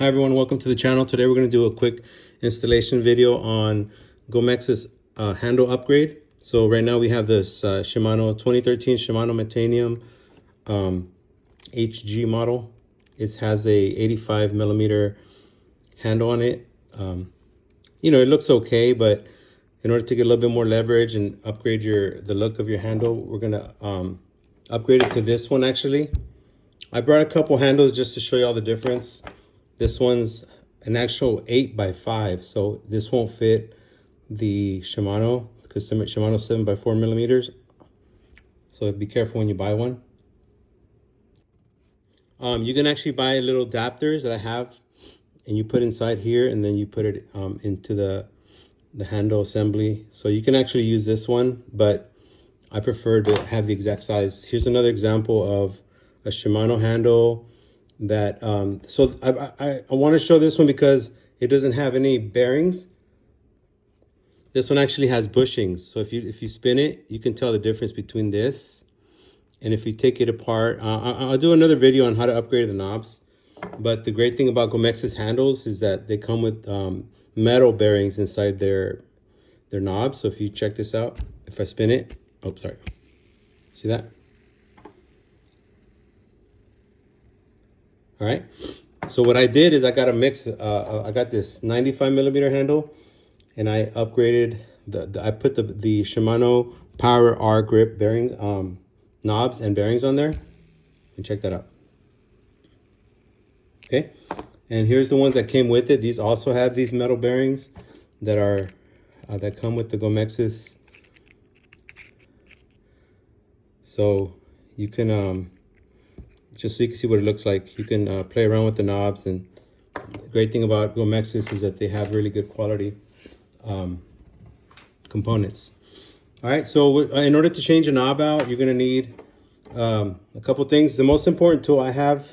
Hi everyone, welcome to the channel. Today we're going to do a quick installation video on Gomexus handle upgrade. So right now we have this Shimano 2013 Shimano Metanium HG model. It has a 85 millimeter handle on it. It looks okay, but in order to get a little bit more leverage and upgrade the look of your handle, we're going to upgrade it to this one. Actually, I brought a couple handles just to show you all the difference. This one's an actual 8x5, so this won't fit the Shimano because Shimano's 7x4 millimeters. So be careful when you buy one. You can actually buy little adapters that I have, and you put inside here, and then you put it into the handle assembly. So you can actually use this one, but I prefer to have the exact size. Here's another example of a Shimano handle that so I want to show this one because it doesn't have any bearings. This one actually has bushings, so if you spin it, you can tell the difference between this and if you take it apart. I'll do another video on how to upgrade the knobs, but the great thing about Gomexus handles is that they come with metal bearings inside their knobs. So if you check this out, if I spin it, oh sorry, see that? All right, so what I did is I got a mix. I got this 95 millimeter handle, and I upgraded I put the Shimano Power R grip bearing knobs and bearings on there, and check that out. Okay, and here's the ones that came with it. These also have these metal bearings that are that come with the Gomexus. So you can just so you can see what it looks like, you can play around with the knobs. And the great thing about Gomexus is that they have really good quality components. All right, so in order to change a knob out, you're going to need a couple things. The most important tool I have,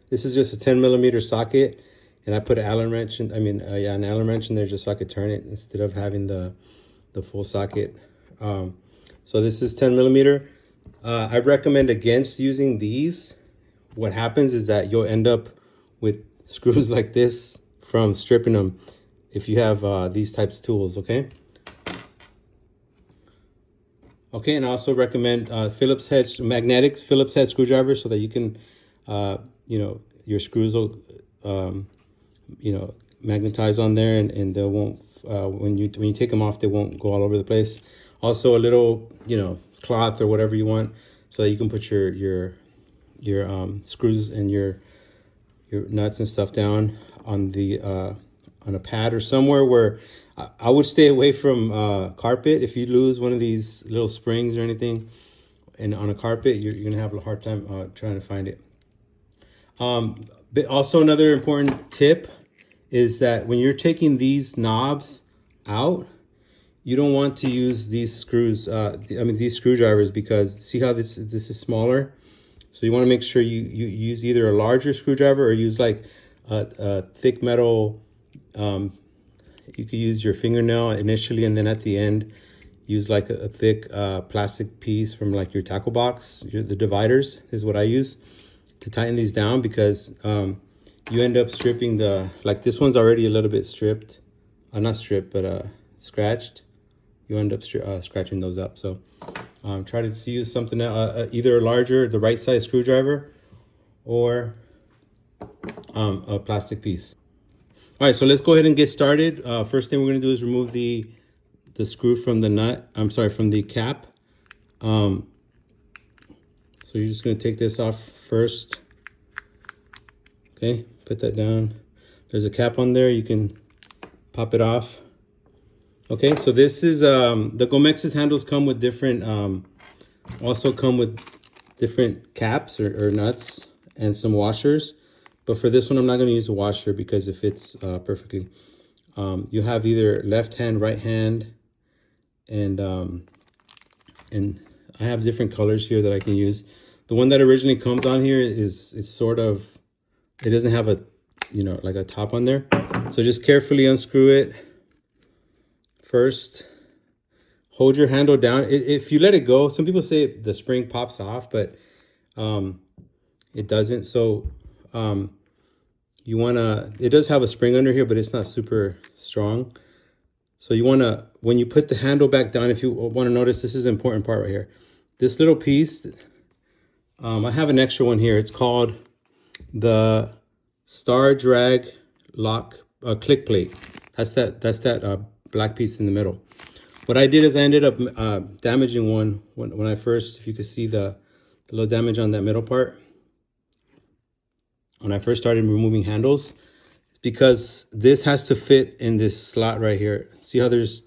this is just a 10 millimeter socket, and I put an Allen wrench in, an Allen wrench in there just so I could turn it instead of having the full socket. So this is 10 millimeter. I recommend against using these. What happens is that you'll end up with screws like this from stripping them if you have these types of tools, okay? Okay, and I also recommend Phillips head, magnetic Phillips head screwdriver so that you can, your screws will, magnetize on there, and they won't, when you take them off, they won't go all over the place. Also a little, cloth or whatever you want so that you can put your screws and your nuts and stuff down on the on a pad or somewhere where I would stay away from carpet. If you lose one of these little springs or anything and on a carpet, you're gonna have a hard time trying to find it. But also another important tip is that when you're taking these knobs out, you don't want to use these screws, these screwdrivers, because see how this is smaller? So you want to make sure you use either a larger screwdriver or use like a thick metal. You could use your fingernail initially, and then at the end, use like a thick plastic piece from like your tackle box. The dividers is what I use to tighten these down, because you end up stripping like this one's already a little bit stripped. Not stripped, but scratched. You end up scratching those up. So try to use something either larger, the right size screwdriver, or a plastic piece. All right, so let's go ahead and get started. First thing we're gonna do is remove the screw from the nut. From the cap. So you're just gonna take this off first. Okay, put that down. There's a cap on there. You can pop it off. Okay, so this is the Gomexus handles come with different also come with different caps or nuts and some washers, but for this one I'm not going to use a washer because it fits perfectly. You have either left hand, right hand, and I have different colors here that I can use. The one that originally comes on here it's sort of, it doesn't have a like a top on there, so just carefully unscrew it. First, hold your handle down. If you let it go, some people say the spring pops off, but it doesn't. So you want to, it does have a spring under here, but it's not super strong. So you want to, when you put the handle back down, if you want to notice, this is an important part right here. This little piece, I have an extra one here. It's called the Star Drag Lock click plate. That's that black piece in the middle. What I did is I ended up damaging one when I first, if you could see the little damage on that middle part. When I first started removing handles, because this has to fit in this slot right here. See how there's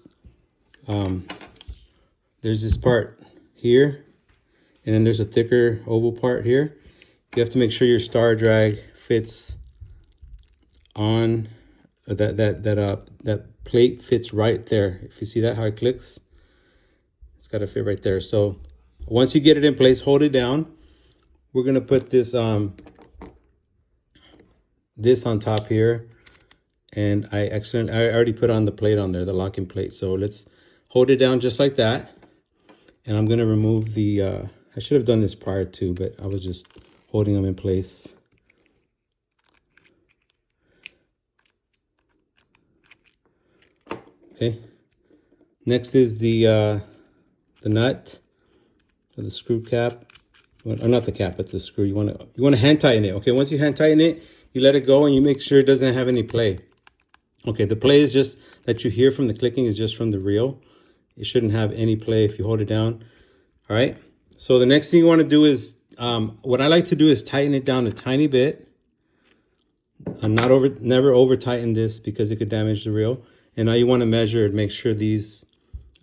this part here, and then there's a thicker oval part here. You have to make sure your star drag fits on that plate fits right there. If you see that, how it clicks, it's got to fit right there. So once you get it in place, hold it down. We're gonna put this this on top here, and I already put on the plate on there, the locking plate. So let's hold it down just like that, and I'm gonna remove the I should have done this prior to, but I was just holding them in place. Okay, next is the nut, or the screw cap, or not the cap, but the screw. You want to hand tighten it. Okay, once you hand tighten it, you let it go and you make sure it doesn't have any play. Okay, the play is just that you hear from the clicking is just from the reel. It shouldn't have any play if you hold it down. All right, so the next thing you want to do is, what I like to do is tighten it down a tiny bit. I'm never over tighten this because it could damage the reel. And now you want to measure and make sure these,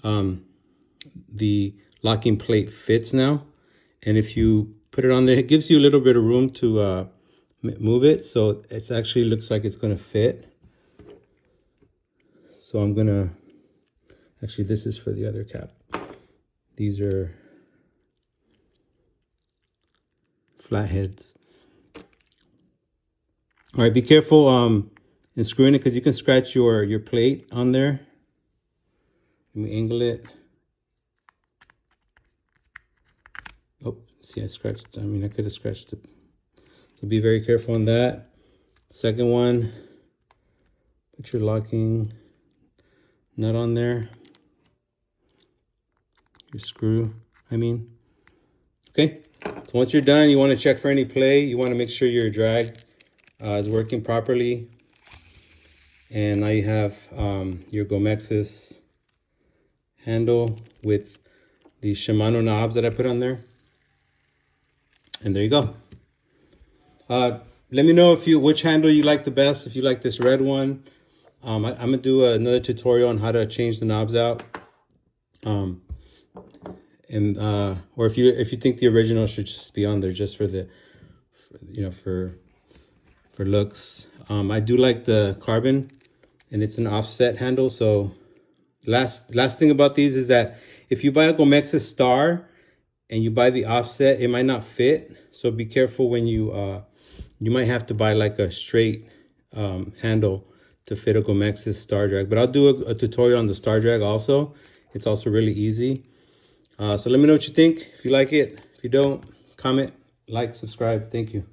the locking plate fits now. And if you put it on there, it gives you a little bit of room to move it. So it actually looks like it's going to fit. So I'm going to, actually this is for the other cap. These are flatheads. All right, be careful in screwing it, because you can scratch your plate on there. Let me angle it. Oh, see, I scratched. I mean, I could have scratched it. So be very careful on that. Second one, put your locking nut on there. Your screw, I mean. Okay, so once you're done, you want to check for any play. You want to make sure your drag is working properly. And now you have your Gomexus handle with the Shimano knobs that I put on there. And there you go. Let me know which handle you like the best. If you like this red one, I'm gonna do another tutorial on how to change the knobs out. Or if you think the original should just be on there just for the, for looks. I do like the carbon, and it's an offset handle. So last thing about these is that if you buy a Gomexus Star and you buy the offset, it might not fit. So be careful when you might have to buy like a straight handle to fit a Gomexus Star Drag. But I'll do a tutorial on the Star Drag also. It's also really easy. So let me know what you think. If you like it, if you don't, comment, like, subscribe. Thank you.